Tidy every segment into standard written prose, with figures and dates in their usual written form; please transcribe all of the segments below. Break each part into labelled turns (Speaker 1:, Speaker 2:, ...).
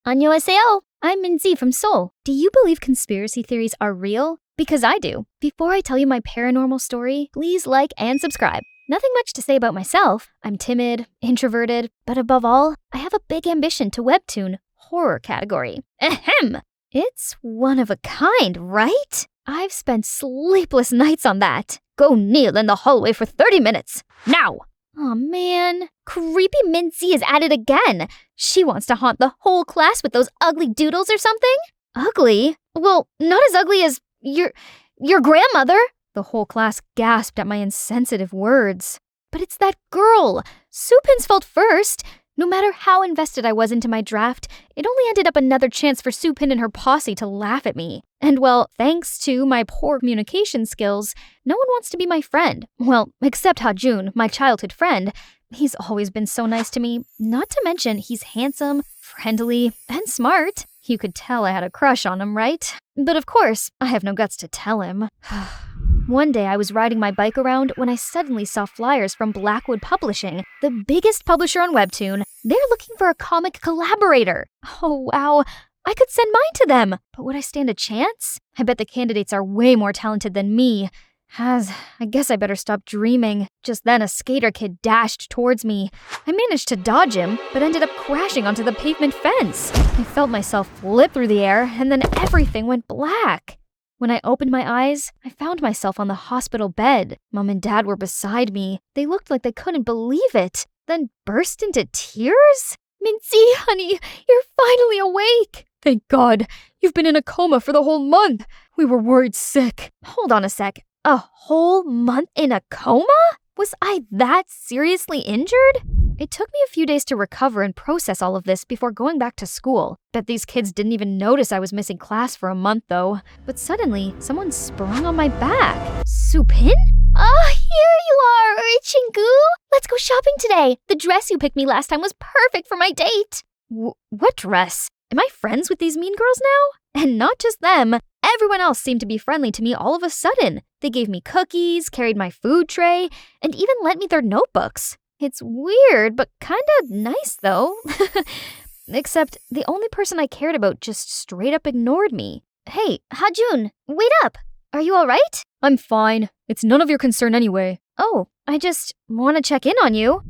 Speaker 1: Annyeonghaseyo! I'm Minzy from Seoul. Do you believe conspiracy theories are real? Because I do. Before I tell you my paranormal story, please like and subscribe. Nothing much to say about myself. I'm timid, introverted, but above all, I have a big ambition to webtoon horror category. Ahem! It's one of a kind, right? I've spent sleepless nights on that. Go kneel in the hallway for 30 minutes. Now! Aw, man. Creepy Minzy is at it again. She wants to haunt the whole class with those ugly doodles or something? Ugly? Well, not as ugly as your grandmother. The whole class gasped at my insensitive words. But it's that girl. Soopin's fault first. No matter how invested I was into my draft, it only ended up another chance for Soopin and her posse to laugh at me. And well, thanks to my poor communication skills, no one wants to be my friend. Well, except Hajun, my childhood friend. He's always been so nice to me. Not to mention, he's handsome, friendly, and smart. You could tell I had a crush on him, right? But of course, I have no guts to tell him. One day I was riding my bike around when I suddenly saw flyers from Blackwood Publishing, the biggest publisher on Webtoon. They're looking for a comic collaborator. Oh wow, I could send mine to them. But would I stand a chance? I bet the candidates are way more talented than me. I guess I better stop dreaming. Just then a skater kid dashed towards me. I managed to dodge him, but ended up crashing onto the pavement fence. I felt myself flip through the air, and then everything went black. When I opened my eyes, I found myself on the hospital bed. Mom and Dad were beside me. They looked like they couldn't believe it, then burst into tears. Minzy, honey, you're finally awake. Thank God. You've been in a coma for the whole month. We were worried sick. Hold on a sec. A whole month in a coma? Was I that seriously injured? It took me a few days to recover and process all of this before going back to school. Bet these kids didn't even notice I was missing class for a month though. But suddenly, someone sprung on my back. Soopin? Ah, here you are, Chingu. Let's go shopping today. The dress you picked me last time was perfect for my date. What dress? Am I friends with these mean girls now? And not just them. Everyone else seemed to be friendly to me all of a sudden. They gave me cookies, carried my food tray, and even lent me their notebooks. It's weird, but kinda nice though. Except the only person I cared about just straight up ignored me. Hey, Hajun, wait up. Are you alright? I'm fine. It's none of your concern anyway. Oh, I just want to check in on you.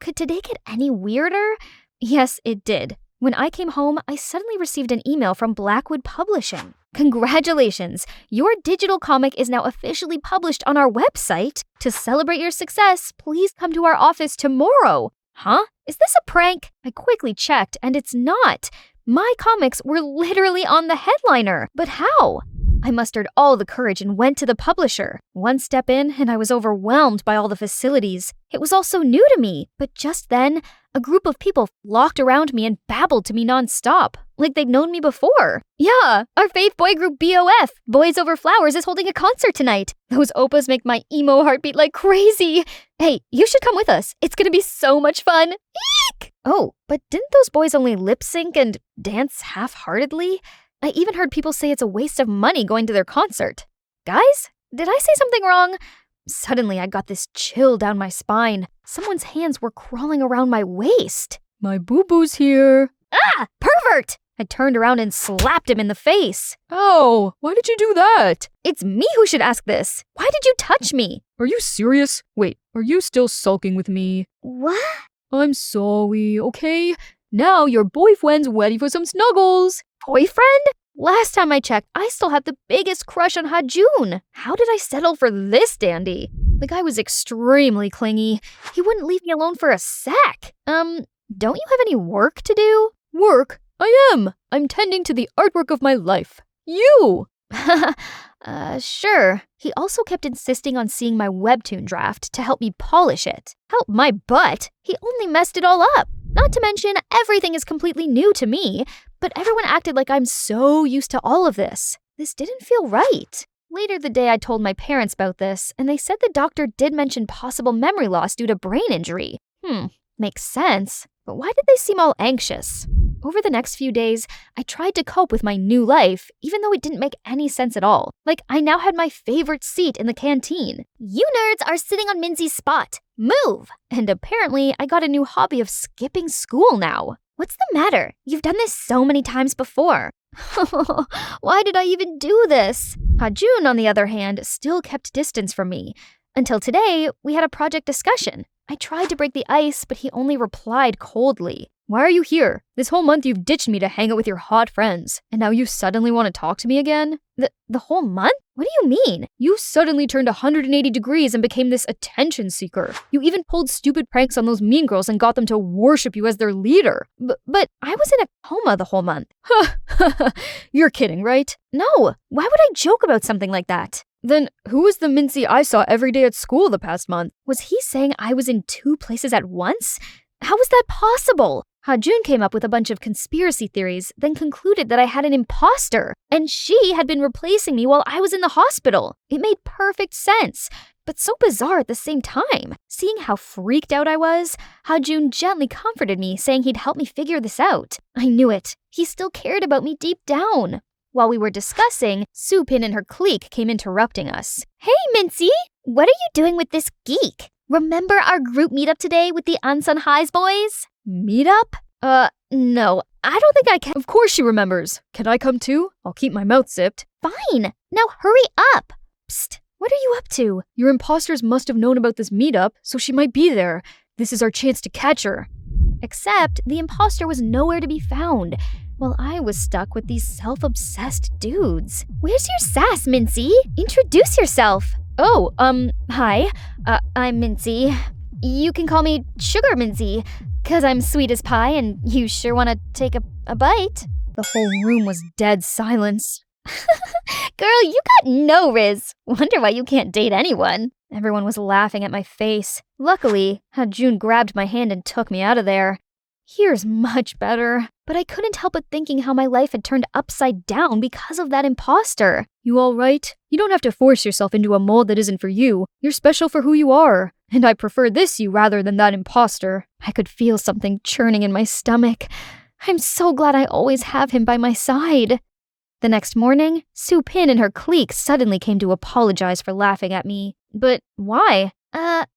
Speaker 1: Could today get any weirder? Yes, it did. When I came home, I suddenly received an email from Blackwood Publishing. Congratulations! Your digital comic is now officially published on our website. To celebrate your success, please come to our office tomorrow. Huh? Is this a prank? I quickly checked, and it's not. My comics were literally on the headliner. But how? I mustered all the courage and went to the publisher. One step in, and I was overwhelmed by all the facilities. It was all so new to me. But just then, a group of people flocked around me and babbled to me nonstop, like they'd known me before. Yeah, our fave boy group BOF, Boys Over Flowers, is holding a concert tonight. Those oppas make my emo heart beat like crazy. Hey, you should come with us. It's gonna be so much fun. Eek! Oh, but didn't those boys only lip sync and dance half-heartedly? I even heard people say it's a waste of money going to their concert. Guys, did I say something wrong? Suddenly, I got this chill down my spine. Someone's hands were crawling around my waist. My boo-boo's here. Ah! Pervert! I turned around and slapped him in the face. Oh, why did you do that? It's me who should ask this. Why did you touch me? Are you serious? Wait, are you still sulking with me? What? I'm sorry, okay? Now your boyfriend's ready for some snuggles. Boyfriend? Last time I checked, I still had the biggest crush on Hajun. How did I settle for this dandy? The guy was extremely clingy. He wouldn't leave me alone for a sec. Don't you have any work to do? Work? I am. I'm tending to the artwork of my life. You! Sure. He also kept insisting on seeing my webtoon draft to help me polish it. Help my butt. He only messed it all up. Not to mention, everything is completely new to me, but everyone acted like I'm so used to all of this. This didn't feel right. Later the day I told my parents about this, and they said the doctor did mention possible memory loss due to brain injury. Makes sense, but why did they seem all anxious? Over the next few days, I tried to cope with my new life, even though it didn't make any sense at all. Like, I now had my favorite seat in the canteen. You nerds are sitting on Minzy's spot. Move! And apparently, I got a new hobby of skipping school now. What's the matter? You've done this so many times before. Why did I even do this? Hajun, on the other hand, still kept distance from me. Until today, we had a project discussion. I tried to break the ice, but he only replied coldly. Why are you here? This whole month you've ditched me to hang out with your hot friends, and now you suddenly want to talk to me again? The whole month? What do you mean? You suddenly turned 180 degrees and became this attention seeker. You even pulled stupid pranks on those mean girls and got them to worship you as their leader. But I was in a coma the whole month. You're kidding, right? No, why would I joke about something like that? Then who was the Mincy I saw every day at school the past month? Was he saying I was in 2 places at once? How was that possible? Hajun came up with a bunch of conspiracy theories, then concluded that I had an imposter, and she had been replacing me while I was in the hospital. It made perfect sense, but so bizarre at the same time. Seeing how freaked out I was, Hajun gently comforted me, saying he'd help me figure this out. I knew it. He still cared about me deep down. While we were discussing, Supin and her clique came interrupting us. Hey, Mincy! What are you doing with this geek? Remember our group meetup today with the Ansan Highs boys? Meetup? No, I don't think I can. Of course she remembers. Can I come too? I'll keep my mouth zipped. Fine. Now hurry up. Psst. What are you up to? Your imposters must have known about this meetup, so she might be there. This is our chance to catch her. Except the imposter was nowhere to be found, while I was stuck with these self-obsessed dudes. Where's your sass, Mincy? Introduce yourself. Oh, hi. I'm Mincy. You can call me Sugar Mincy, 'cause I'm sweet as pie and you sure want to take a bite. The whole room was dead silence. Girl, you got no riz. Wonder why you can't date anyone. Everyone was laughing at my face. Luckily, Hajun grabbed my hand and took me out of there. Here's much better. But I couldn't help but thinking how my life had turned upside down because of that imposter. You all right? You don't have to force yourself into a mold that isn't for you. You're special for who you are. And I prefer this you rather than that imposter. I could feel something churning in my stomach. I'm so glad I always have him by my side. The next morning, Supin and her clique suddenly came to apologize for laughing at me. But why?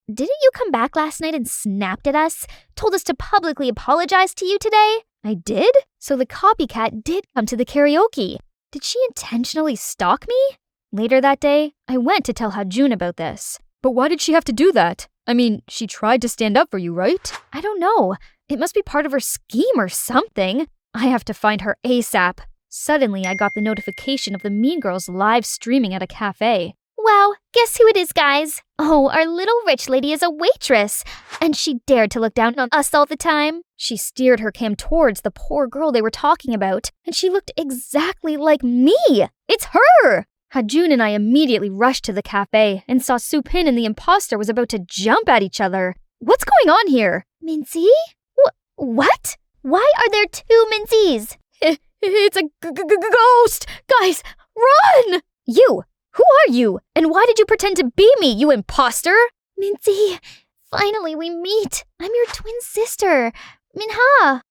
Speaker 1: Didn't you come back last night and snapped at us? Told us to publicly apologize to you today? I did? So the copycat did come to the karaoke. Did she intentionally stalk me? Later that day, I went to tell Hajun about this. But why did she have to do that? I mean, she tried to stand up for you, right? I don't know. It must be part of her scheme or something. I have to find her ASAP. Suddenly, I got the notification of the Mean Girls live streaming at a cafe. Wow, guess who it is, guys? Oh, our little rich lady is a waitress, and she dared to look down on us all the time. She steered her cam towards the poor girl they were talking about, and she looked exactly like me. It's her! Hajun and I immediately rushed to the cafe and saw Supin and the imposter was about to jump at each other. What's going on here? Mincy? What? Why are there 2 Mincies? It's a ghost! Guys, run! You! Who are you? And why did you pretend to be me, you imposter? Mincy, finally we meet. I'm your twin sister, Minha.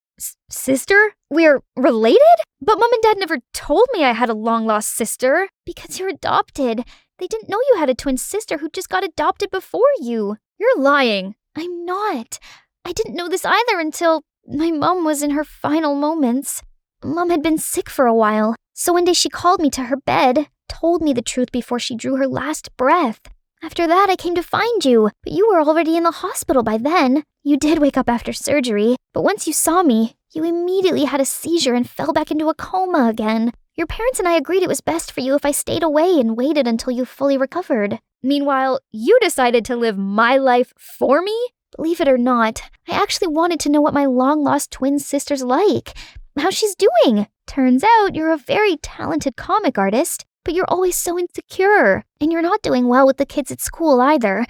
Speaker 1: Sister? We're related? But Mom and Dad never told me I had a long-lost sister. Because you're adopted. They didn't know you had a twin sister who just got adopted before you. You're lying. I'm not. I didn't know this either until my mom was in her final moments. Mom had been sick for a while, so one day she called me to her bed, told me the truth before she drew her last breath. After that, I came to find you, but you were already in the hospital by then. You did wake up after surgery, but once you saw me, you immediately had a seizure and fell back into a coma again. Your parents and I agreed it was best for you if I stayed away and waited until you fully recovered. Meanwhile, you decided to live my life for me? Believe it or not, I actually wanted to know what my long-lost twin sister's like. How she's doing. Turns out you're a very talented comic artist, but you're always so insecure, and you're not doing well with the kids at school either.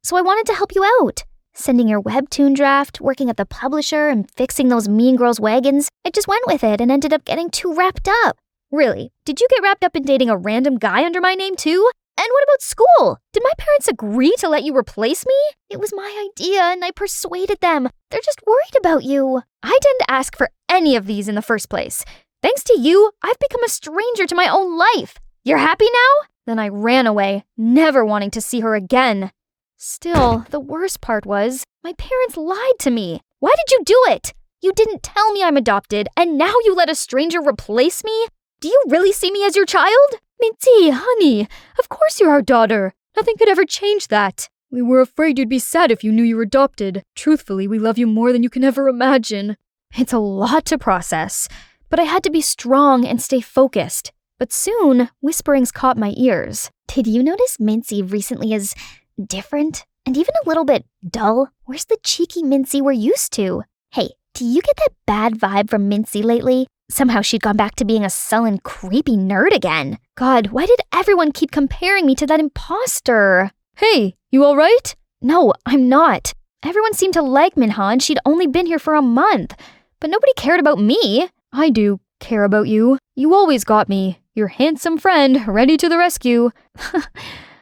Speaker 1: So I wanted to help you out. Sending your webtoon draft, working at the publisher, and fixing those Mean Girls wagons, I just went with it and ended up getting too wrapped up. Really? Did you get wrapped up in dating a random guy under my name too? And what about school? Did my parents agree to let you replace me? It was my idea and I persuaded them. They're just worried about you. I didn't ask for any of these in the first place. Thanks to you, I've become a stranger to my own life. You're happy now? Then I ran away, never wanting to see her again. Still, the worst part was, my parents lied to me. Why did you do it? You didn't tell me I'm adopted, and now you let a stranger replace me? Do you really see me as your child?
Speaker 2: Minzy, honey, of course you're our daughter. Nothing could ever change that. We were afraid you'd be sad if you knew you were adopted. Truthfully, we love you more than you can ever imagine.
Speaker 1: It's a lot to process, but I had to be strong and stay focused. But soon, whisperings caught my ears. Did you notice Minzy recently is different? And even a little bit dull? Where's the cheeky Minzy we're used to? Hey, do you get that bad vibe from Minzy lately? Somehow she'd gone back to being a sullen, creepy nerd again. God, why did everyone keep comparing me to that imposter?
Speaker 2: Hey, you alright?
Speaker 1: No, I'm not. Everyone seemed to like Minha and she'd only been here for a month. But nobody cared about me.
Speaker 2: I do care about you. You always got me. Your handsome friend, ready to the rescue.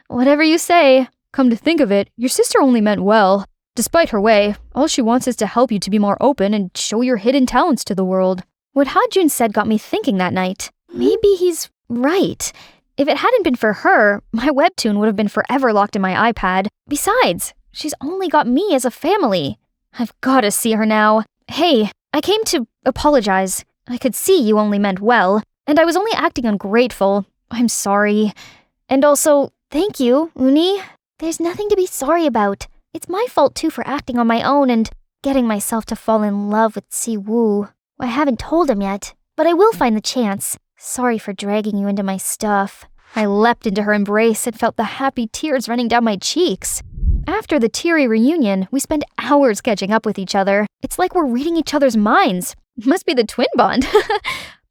Speaker 1: Whatever you say.
Speaker 2: Come to think of it, your sister only meant well. Despite her way, all she wants is to help you to be more open and show your hidden talents to the world.
Speaker 1: What Ha-jun said got me thinking that night. Maybe he's right. If it hadn't been for her, my webtoon would have been forever locked in my iPad. Besides, she's only got me as a family. I've gotta see her now. Hey, I came to apologize. I could see you only meant well, and I was only acting ungrateful. I'm sorry. And also, thank you, Uni. There's nothing to be sorry about. It's my fault too for acting on my own and getting myself to fall in love with Si-woo. I haven't told him yet, but I will find the chance. Sorry for dragging you into my stuff. I leapt into her embrace and felt the happy tears running down my cheeks. After the teary reunion, we spent hours catching up with each other. It's like we're reading each other's minds. Must be the twin bond.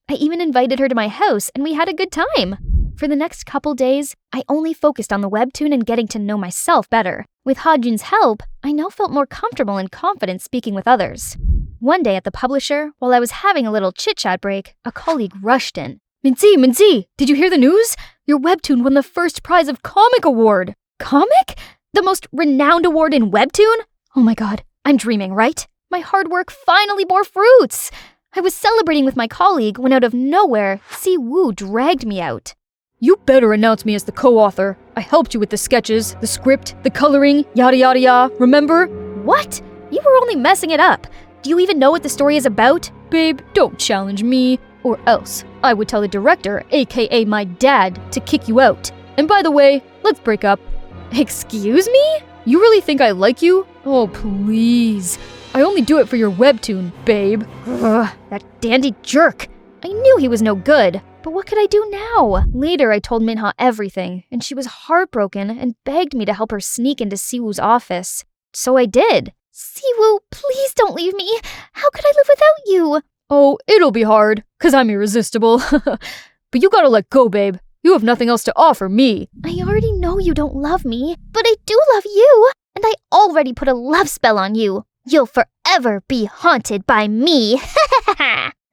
Speaker 1: I even invited her to my house and we had a good time. For the next couple days, I only focused on the webtoon and getting to know myself better. With Ha-jun's help, I now felt more comfortable and confident speaking with others. One day at the publisher, while I was having a little chit-chat break, a colleague rushed in.
Speaker 2: Minzy, did you hear the news? Your webtoon won the first prize of Comic Award.
Speaker 1: Comic? The most renowned award in webtoon? Oh my god, I'm dreaming, right? My hard work finally bore fruits. I was celebrating with my colleague when out of nowhere, Si-woo dragged me out.
Speaker 2: You better announce me as the co-author. I helped you with the sketches, the script, the coloring, yada yada yada, remember?
Speaker 1: What? You were only messing it up. Do you even know what the story is about?
Speaker 2: Babe, don't challenge me, or else I would tell the director, aka my dad, to kick you out. And by the way, let's break up.
Speaker 1: Excuse me?
Speaker 2: You really think I like you? Oh, please. I only do it for your webtoon, babe.
Speaker 1: Ugh, that dandy jerk. I knew he was no good, but what could I do now? Later, I told Minha everything, and she was heartbroken and begged me to help her sneak into Si-woo's office. So I did. Si-woo, please don't leave me. How could I live without you?
Speaker 2: Oh, it'll be hard, 'cause I'm irresistible. But you gotta let go, babe. You have nothing else to offer me.
Speaker 1: I already know you don't love me, but I do love you, and I already put a love spell on you. You'll forever be haunted by me.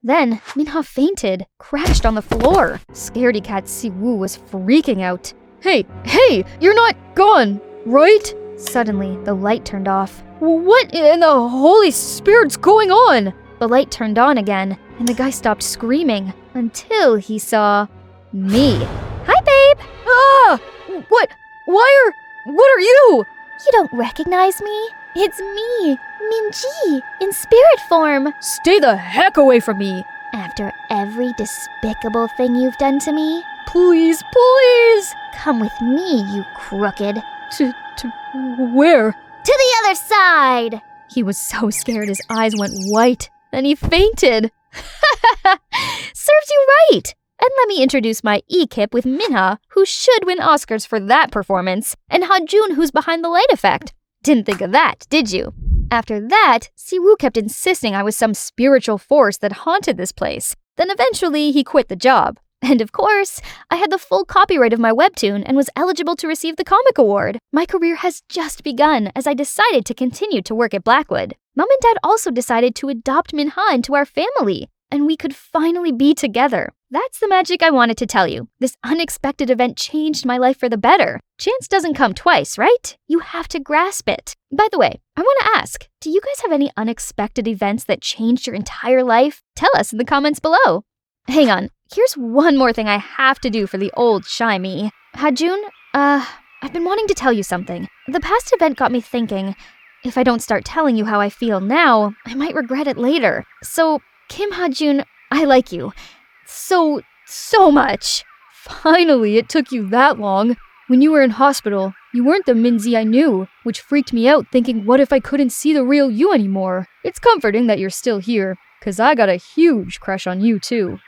Speaker 1: Then, Minha fainted, crashed on the floor. Scaredy cat Si-woo was freaking out.
Speaker 2: Hey, you're not gone, right?
Speaker 1: Suddenly, the light turned off.
Speaker 2: What in the Holy Spirit's going on?
Speaker 1: The light turned on again, and the guy stopped screaming until he saw me. Hi, babe!
Speaker 2: Ah! What are you?
Speaker 1: You don't recognize me? It's me, Minji, in spirit form.
Speaker 2: Stay the heck away from me.
Speaker 1: After every despicable thing you've done to me?
Speaker 2: Please.
Speaker 1: Come with me, you crooked.
Speaker 2: To where?
Speaker 1: To the other side!
Speaker 2: He was so scared his eyes went white. Then he fainted.
Speaker 1: Serves you right! And let me introduce my E-Kip with Minha, who should win Oscars for that performance, and Ha-jun, who's behind the light effect. Didn't think of that, did you? After that, Si-woo kept insisting I was some spiritual force that haunted this place. Then eventually, he quit the job. And of course, I had the full copyright of my webtoon and was eligible to receive the Comic Award. My career has just begun as I decided to continue to work at Blackwood. Mom and Dad also decided to adopt Minha into our family, and we could finally be together. That's the magic I wanted to tell you. This unexpected event changed my life for the better. Chance doesn't come twice, right? You have to grasp it. By the way, I want to ask, do you guys have any unexpected events that changed your entire life? Tell us in the comments below. Hang on, here's one more thing I have to do for the old shy me. Ha-jun, I've been wanting to tell you something. The past event got me thinking, If I don't start telling you how I feel now, I might regret it later. So, Kim Ha-jun, I like you. So much.
Speaker 2: Finally, it took you that long. When you were in hospital, you weren't the Minzy I knew, which freaked me out thinking what if I couldn't see the real you anymore. It's comforting that you're still here, 'cause I got a huge crush on you too.